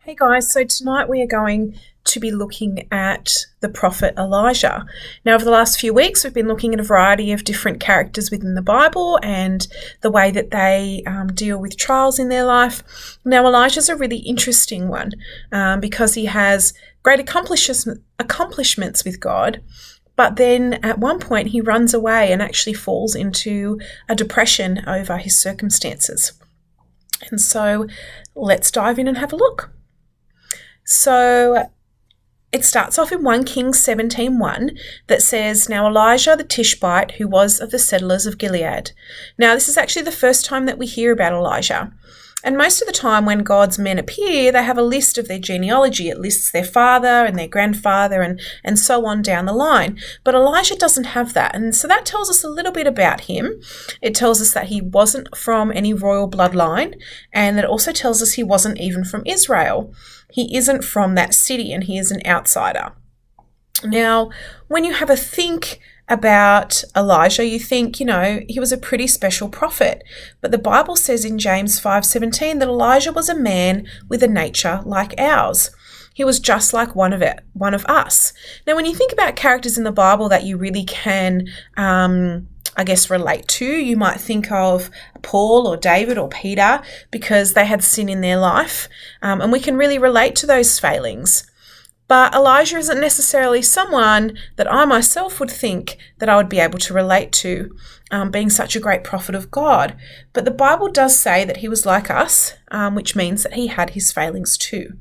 Hey guys, so tonight we are going to be looking at the prophet Elijah. Now, over the last few weeks, we've been looking at a variety of different characters within the Bible and the way that they deal with trials in their life. Now, Elijah's a really interesting one because he has great accomplishments with God, but then at one point he runs away and actually falls into a depression over his circumstances. And so let's dive in and have a look. So it starts off in 1 Kings 17:1 that says, "Now Elijah the Tishbite, who was of the settlers of Gilead." Now this is actually the first time that we hear about Elijah. And most of the time when God's men appear, they have a list of their genealogy. It lists their father and their grandfather and so on down the line. But Elijah doesn't have that. And so that tells us a little bit about him. It tells us that he wasn't from any royal bloodline. And it also tells us he wasn't even from Israel. He isn't from that city and he is an outsider. Now, when you have a think about Elijah, you think, he was a pretty special prophet. But the Bible says in James 5:17 that Elijah was a man with a nature like ours. He was just like one of us. Now, when you think about characters in the Bible that you really can, relate to, you might think of Paul or David or Peter because they had sin in their life, and we can really relate to those failings. But Elijah isn't necessarily someone that I myself would think that I would be able to relate to, being such a great prophet of God. But the Bible does say that he was like us, which means that he had his failings too.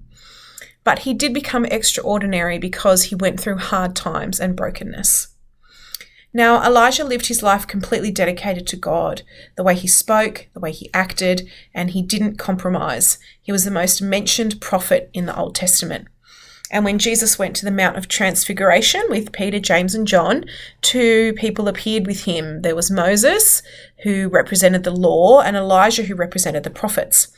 But he did become extraordinary because he went through hard times and brokenness. Now, Elijah lived his life completely dedicated to God, the way he spoke, the way he acted, and he didn't compromise. He was the most mentioned prophet in the Old Testament. And when Jesus went to the Mount of Transfiguration with Peter, James, and John, 2 people appeared with him. There was Moses, who represented the law, and Elijah, who represented the prophets.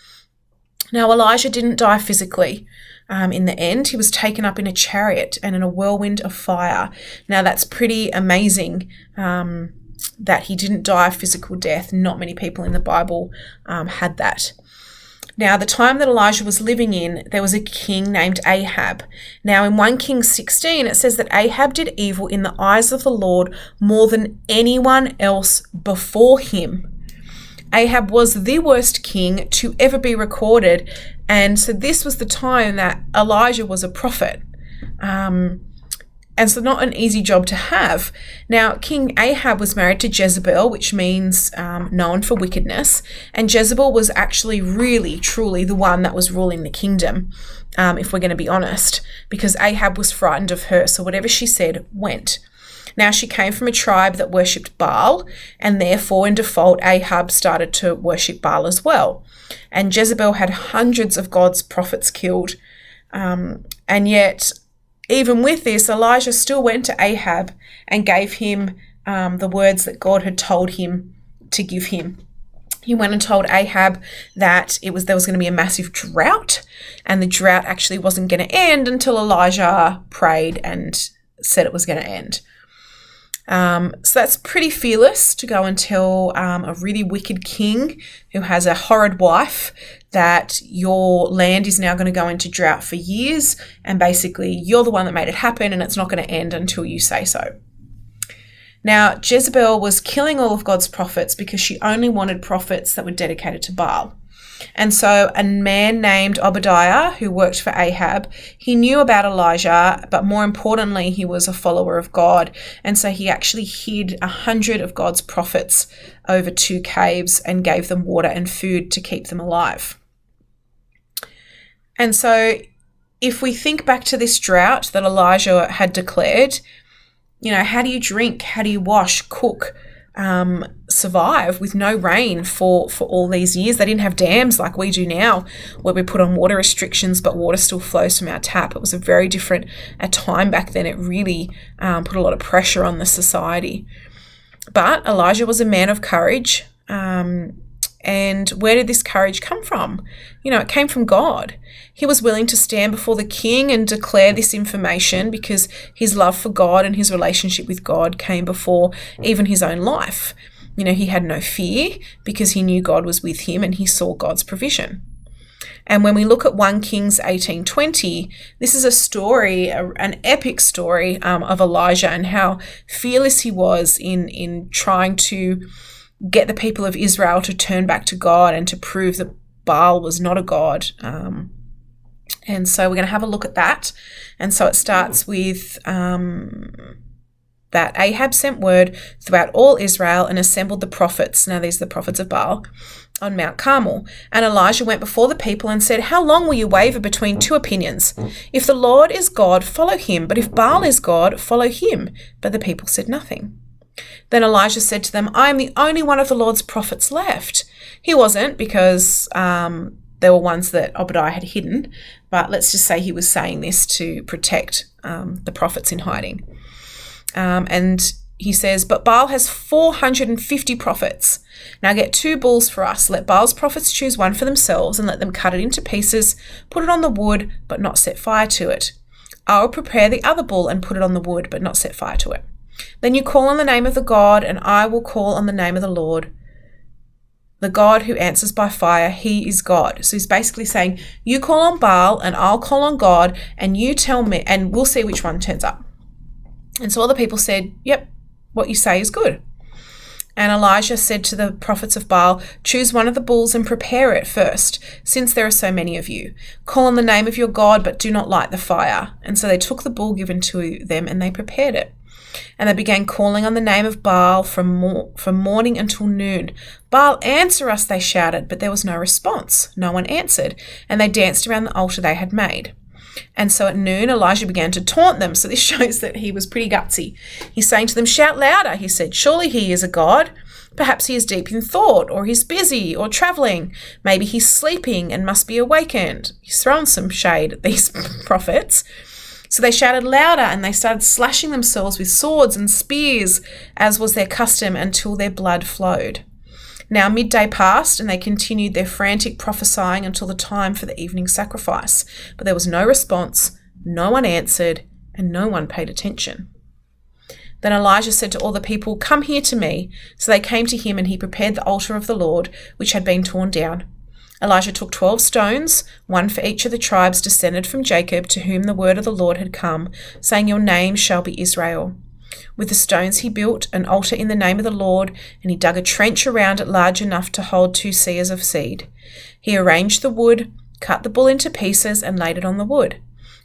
Now, Elijah didn't die physically. In the end, he was taken up in a chariot and in a whirlwind of fire. Now, that's pretty amazing that he didn't die a physical death. Not many people in the Bible had that. Now, the time that Elijah was living in, there was a king named Ahab. Now, in 1 Kings 16, it says that Ahab did evil in the eyes of the Lord more than anyone else before him. Ahab was the worst king to ever be recorded. And so this was the time that Elijah was a prophet. And so not an easy job to have. Now, King Ahab was married to Jezebel, which means known for wickedness. And Jezebel was actually really, truly the one that was ruling the kingdom, if we're going to be honest, because Ahab was frightened of her. So whatever she said went. Now, she came from a tribe that worshipped Baal, and therefore, in default, Ahab started to worship Baal as well. And Jezebel had hundreds of God's prophets killed. And yet, even with this, Elijah still went to Ahab and gave him the words that God had told him to give him. He went and told Ahab that there was going to be a massive drought, and the drought actually wasn't going to end until Elijah prayed and said it was going to end. So that's pretty fearless to go and tell a really wicked king who has a horrid wife that your land is now going to go into drought for years, and basically you're the one that made it happen and it's not going to end until you say so. Now, Jezebel was killing all of God's prophets because she only wanted prophets that were dedicated to Baal. And so a man named Obadiah, who worked for Ahab, he knew about Elijah, but more importantly, he was a follower of God. And so he actually hid 100 of God's prophets over 2 caves and gave them water and food to keep them alive. And so if we think back to this drought that Elijah had declared, how do you drink? How do you wash, cook, survive with no rain for all these years? They didn't have dams like we do now, where we put on water restrictions, but water still flows from our tap. It was a very different time back then. It really put a lot of pressure on the society. But Elijah was a man of courage. And where did this courage come from? It came from God. He was willing to stand before the king and declare this information because his love for God and his relationship with God came before even his own life. He had no fear because he knew God was with him and he saw God's provision. And when we look at 1 Kings 18:20, this is a story, an epic story of Elijah and how fearless he was in trying to get the people of Israel to turn back to God and to prove that Baal was not a god. And so we're going to have a look at that. And so it starts with that Ahab sent word throughout all Israel and assembled the prophets. Now these are the prophets of Baal on Mount Carmel. And Elijah went before the people and said, "How long will you waver between two opinions? If the Lord is God, follow him. But if Baal is God, follow him." But the people said nothing. Then Elijah said to them, "I am the only one of the Lord's prophets left." He wasn't, because there were ones that Obadiah had hidden. But let's just say he was saying this to protect the prophets in hiding. And he says, "But Baal has 450 prophets. Now get 2 bulls for us. Let Baal's prophets choose one for themselves and let them cut it into pieces, put it on the wood, but not set fire to it. I will prepare the other bull and put it on the wood, but not set fire to it. Then you call on the name of the God, and I will call on the name of the Lord. The God who answers by fire, he is God." So he's basically saying, you call on Baal and I'll call on God, and you tell me, and we'll see which one turns up. And so all the people said, "Yep, what you say is good." And Elijah said to the prophets of Baal, "Choose one of the bulls and prepare it first, since there are so many of you. Call on the name of your God, but do not light the fire." And so they took the bull given to them and they prepared it. And they began calling on the name of Baal from morning until noon. "Baal, answer us," they shouted, but there was no response. No one answered, and they danced around the altar they had made. And so at noon, Elijah began to taunt them. So this shows that he was pretty gutsy. He's saying to them, "Shout louder," he said. "Surely he is a god. Perhaps he is deep in thought, or he's busy or traveling. Maybe he's sleeping and must be awakened." He's thrown some shade at these prophets. So they shouted louder, and they started slashing themselves with swords and spears, as was their custom, until their blood flowed. Now midday passed, and they continued their frantic prophesying until the time for the evening sacrifice. But there was no response, no one answered, and no one paid attention. Then Elijah said to all the people, "Come here to me." So they came to him, and he prepared the altar of the Lord, which had been torn down. Elijah took 12 stones, one for each of the tribes descended from Jacob, to whom the word of the Lord had come, saying, "Your name shall be Israel." With the stones he built an altar in the name of the Lord, and he dug a trench around it large enough to hold 2 seahs of seed. He arranged the wood, cut the bull into pieces, and laid it on the wood.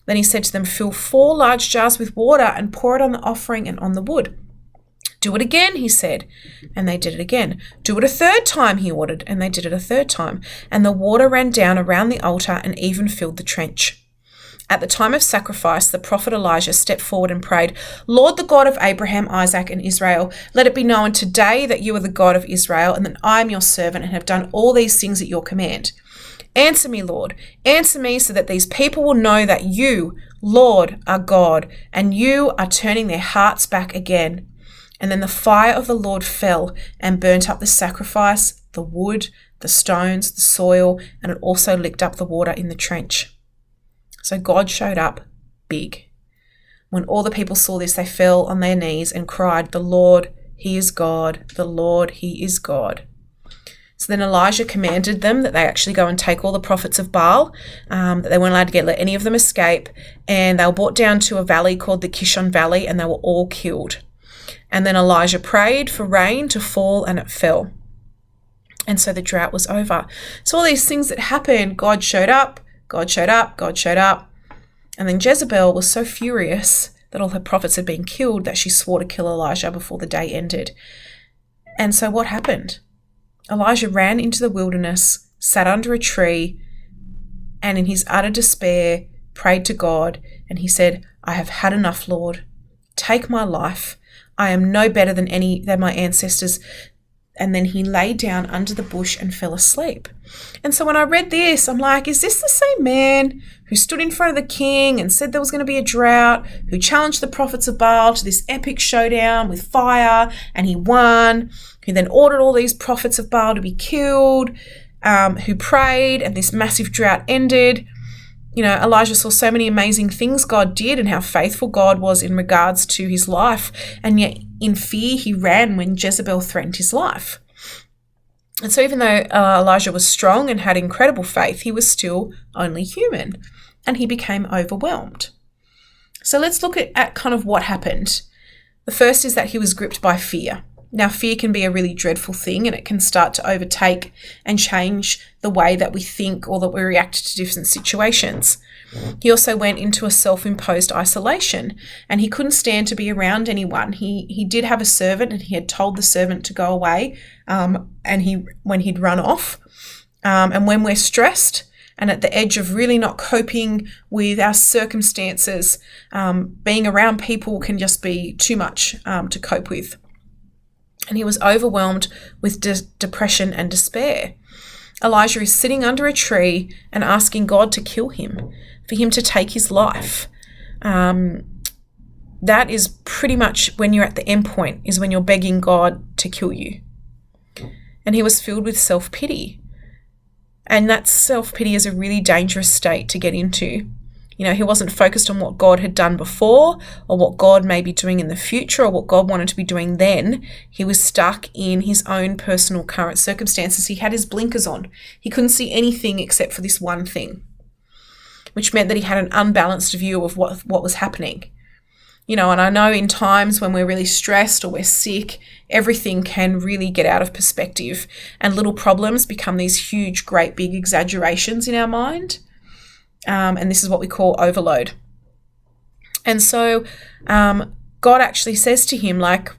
Then he said to them, "Fill 4 large jars with water and pour it on the offering and on the wood." "Do it again," he said, and they did it again. "Do it a 3rd time," he ordered, and they did it a 3rd time. And the water ran down around the altar and even filled the trench. At the time of sacrifice, the prophet Elijah stepped forward and prayed, "Lord, the God of Abraham, Isaac, and Israel, let it be known today that you are the God of Israel, and that I am your servant and have done all these things at your command. Answer me, Lord. Answer me, so that these people will know that you, Lord, are God, and you are turning their hearts back again." And then the fire of the Lord fell and burnt up the sacrifice, the wood, the stones, the soil, and it also licked up the water in the trench. So God showed up big. When all the people saw this, they fell on their knees and cried, "The Lord, he is God. The Lord, he is God." So then Elijah commanded them that they actually go and take all the prophets of Baal, that they weren't allowed to let any of them escape. And they were brought down to a valley called the Kishon Valley, and they were all killed. And then Elijah prayed for rain to fall, and it fell. And so the drought was over. So all these things that happened, God showed up, God showed up, God showed up. And then Jezebel was so furious that all her prophets had been killed that she swore to kill Elijah before the day ended. And so what happened? Elijah ran into the wilderness, sat under a tree, and in his utter despair prayed to God. And he said, "I have had enough, Lord. Take my life. I am no better than my ancestors." And then he lay down under the bush and fell asleep. And so when I read this, I'm like, is this the same man who stood in front of the king and said there was going to be a drought, who challenged the prophets of Baal to this epic showdown with fire, and he won, who then ordered all these prophets of Baal to be killed, who prayed, and this massive drought ended? You know, Elijah saw so many amazing things God did and how faithful God was in regards to his life. And yet in fear, he ran when Jezebel threatened his life. And so even though Elijah was strong and had incredible faith, he was still only human, and he became overwhelmed. So let's look at kind of what happened. The first is that he was gripped by fear. Now, fear can be a really dreadful thing, and it can start to overtake and change the way that we think or that we react to different situations. He also went into a self-imposed isolation, and he couldn't stand to be around anyone. He did have a servant, and he had told the servant to go away, when he'd run off. And when we're stressed and at the edge of really not coping with our circumstances, being around people can just be too much to cope with. And he was overwhelmed with depression and despair. Elijah is sitting under a tree and asking God to kill him, for him to take his life. That is pretty much when you're at the end point, is when you're begging God to kill you. And he was filled with self-pity. And that self-pity is a really dangerous state to get into. You know, he wasn't focused on what God had done before or what God may be doing in the future or what God wanted to be doing then. He was stuck in his own personal current circumstances. He had his blinkers on. He couldn't see anything except for this one thing, which meant that he had an unbalanced view of what was happening. You know, and I know in times when we're really stressed or we're sick, everything can really get out of perspective, and little problems become these huge, great, big exaggerations in our mind. And this is what we call overload. And so God actually says to him, like,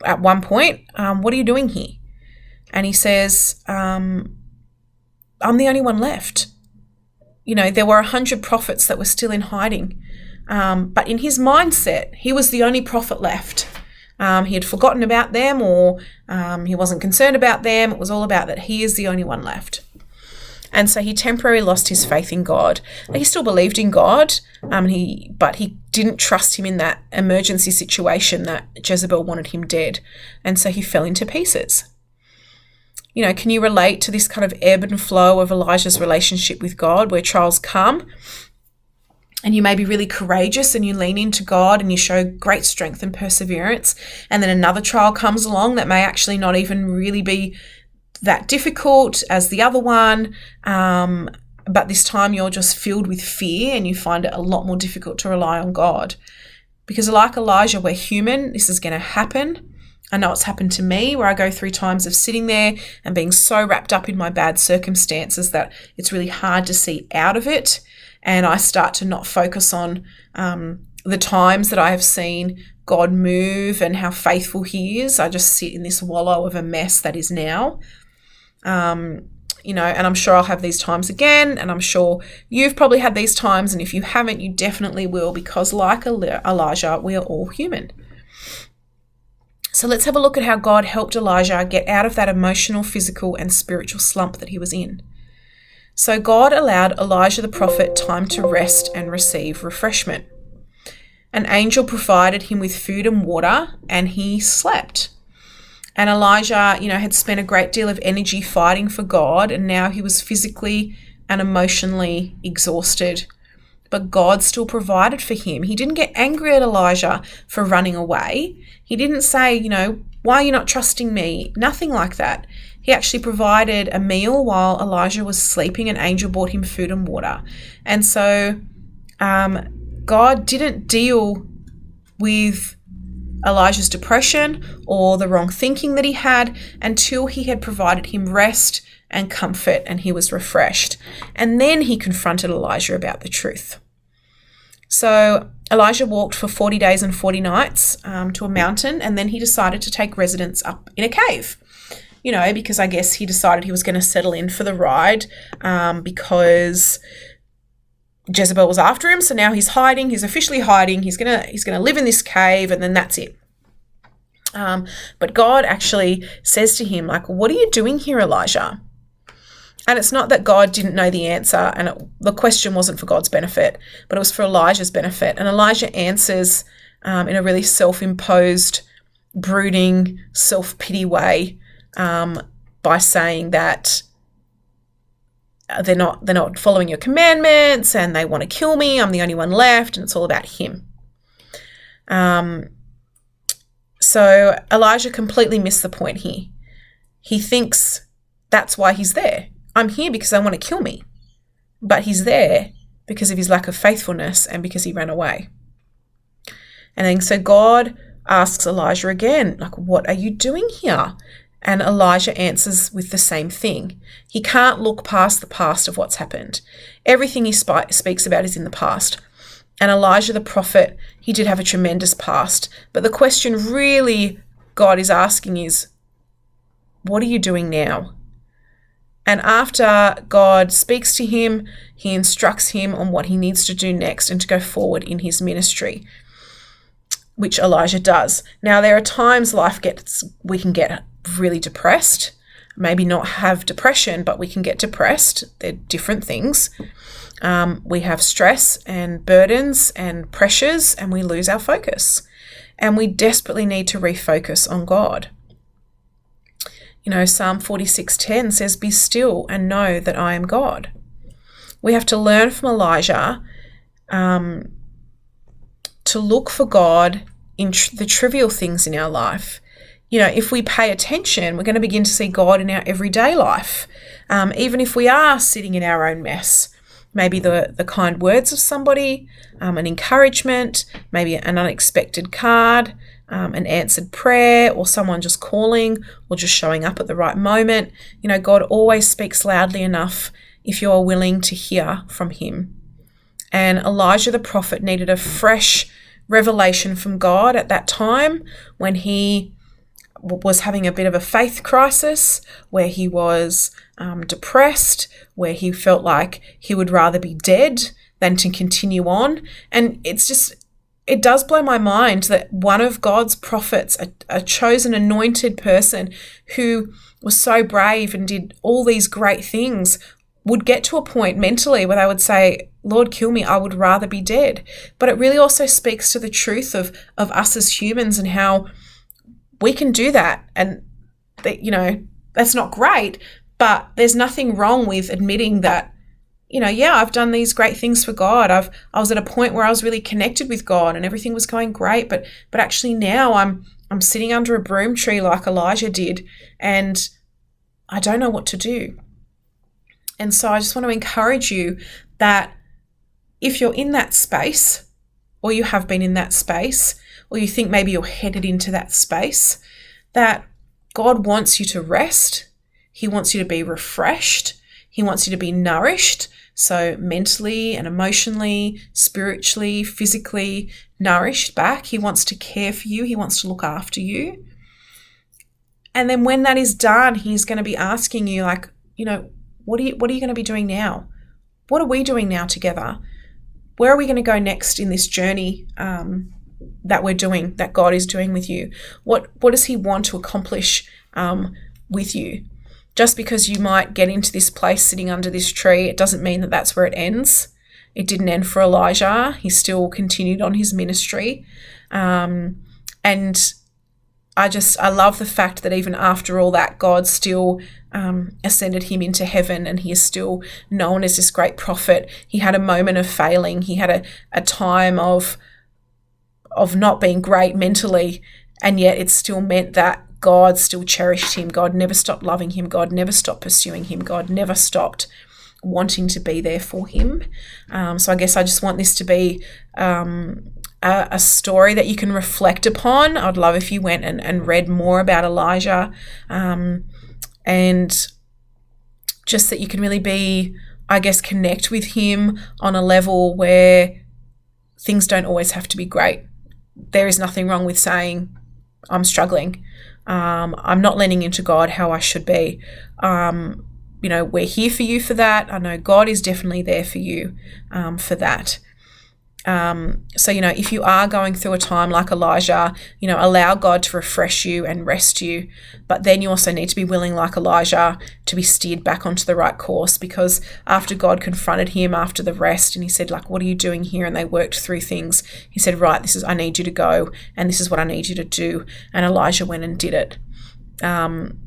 at one point, what are you doing here? And he says, I'm the only one left. You know, there were 100 prophets that were still in hiding. But in his mindset, he was the only prophet left. He had forgotten about them, or he wasn't concerned about them. It was all about that he is the only one left. And so he temporarily lost his faith in God. He still believed in God, but he didn't trust him in that emergency situation that Jezebel wanted him dead. And so he fell into pieces. You know, can you relate to this kind of ebb and flow of Elijah's relationship with God, where trials come and you may be really courageous and you lean into God and you show great strength and perseverance, and then another trial comes along that may actually not even really be that difficult as the other one, but this time you're just filled with fear and you find it a lot more difficult to rely on God. Because like Elijah, we're human. This is going to happen. I know it's happened to me, where I go through times of sitting there and being so wrapped up in my bad circumstances that it's really hard to see out of it. And I start to not focus on the times that I have seen God move and how faithful he is. I just sit in this wallow of a mess that is now. You know, and I'm sure I'll have these times again, and I'm sure you've probably had these times, and if you haven't, you definitely will, because like Elijah, we are all human. So let's have a look at how God helped Elijah get out of that emotional, physical, and spiritual slump that he was in. So God allowed Elijah the prophet time to rest and receive refreshment. An angel provided him with food and water, and he slept. And Elijah, you know, had spent a great deal of energy fighting for God, and now he was physically and emotionally exhausted. But God still provided for him. He didn't get angry at Elijah for running away. He didn't say, you know, why are you not trusting me? Nothing like that. He actually provided a meal while Elijah was sleeping. An angel brought him food and water. And so God didn't deal with Elijah's depression or the wrong thinking that he had until he had provided him rest and comfort and he was refreshed. And then he confronted Elijah about the truth. So Elijah walked for 40 days and 40 nights to a mountain, and then he decided to take residence up in a cave. You know, because I guess he decided he was going to settle in for the ride because Jezebel was after him. So now he's hiding. He's officially hiding. He's gonna live in this cave, and then that's it. But God actually says to him, like, what are you doing here, Elijah? And it's not that God didn't know the answer, and the question wasn't for God's benefit, but it was for Elijah's benefit. And Elijah answers in a really self-imposed, brooding, self-pity way by saying that they're not following your commandments and they want to kill me. I'm the only one left, and it's all about him. So Elijah completely missed the point here. he thinks that's why he's there. I'm here because they want to kill me. But he's there because of his lack of faithfulness and because he ran away. And then so God asks Elijah again, like, what are you doing here? And Elijah answers with the same thing. He can't look past the past of what's happened. Everything he speaks about is in the past. And Elijah the prophet, he did have a tremendous past. But the question really God is asking is, what are you doing now? And after God speaks to him, he instructs him on what he needs to do next and to go forward in his ministry, which Elijah does. Now, there are times we can get really depressed, maybe not have depression, but we can get depressed. They're different things. We have stress and burdens and pressures, and we lose our focus. And we desperately need to refocus on God. Psalm 46:10 says, "Be still and know that I am God." We have to learn from Elijah to look for God in the trivial things in our life. If we pay attention, we're going to begin to see God in our everyday life, even if we are sitting in our own mess. Maybe the kind words of somebody, an encouragement, maybe an unexpected card, an answered prayer, or someone just calling or just showing up at the right moment. God always speaks loudly enough if you are willing to hear from him. And Elijah the prophet needed a fresh revelation from God at that time when he was having a bit of a faith crisis, where he was depressed, where he felt like he would rather be dead than to continue on. And it does blow my mind that one of God's prophets, a chosen, anointed person who was so brave and did all these great things, would get to a point mentally where they would say, "Lord, kill me, I would rather be dead." But it really also speaks to the truth of us as humans and how we can do that. And, that's not great, but there's nothing wrong with admitting that, I've done these great things for God. I was at a point where I was really connected with God and everything was going great, but actually now I'm sitting under a broom tree like Elijah did, and I don't know what to do. And so I just want to encourage you that if you're in that space, or you have been in that space, or you think maybe you're headed into that space, that God wants you to rest. He wants you to be refreshed. He wants you to be nourished. So mentally and emotionally, spiritually, physically nourished back. He wants to care for you. He wants to look after you. And then when that is done, he's going to be asking you, what are you going to be doing now? What are we doing now together? Where are we going to go next in this journey that we're doing, that God is doing with you? What does he want to accomplish with you? Just because you might get into this place sitting under this tree, it doesn't mean that that's where it ends. It didn't end for Elijah. He still continued on his ministry. And I love the fact that even after all that, God still ascended him into heaven, and he is still known as this great prophet. He had a moment of failing. He had a time of not being great mentally, and yet it still meant that God still cherished him. God never stopped loving him. God never stopped pursuing him. God never stopped wanting to be there for him. So I guess I just want this to be a story that you can reflect upon. I'd love if you went and read more about Elijah, and just that you can really be, I guess, connect with him on a level where things don't always have to be great. There is nothing wrong with saying, I'm struggling. I'm not leaning into God how I should be. We're here for you for that. I know God is definitely there for you for that. So if you are going through a time like Elijah, allow God to refresh you and rest you. But then you also need to be willing, like Elijah, to be steered back onto the right course, because after God confronted him after the rest and he said, what are you doing here? And they worked through things. He said, right, I need you to go, and this is what I need you to do. And Elijah went and did it. And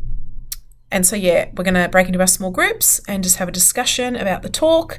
so, we're going to break into our small groups and just have a discussion about the talk.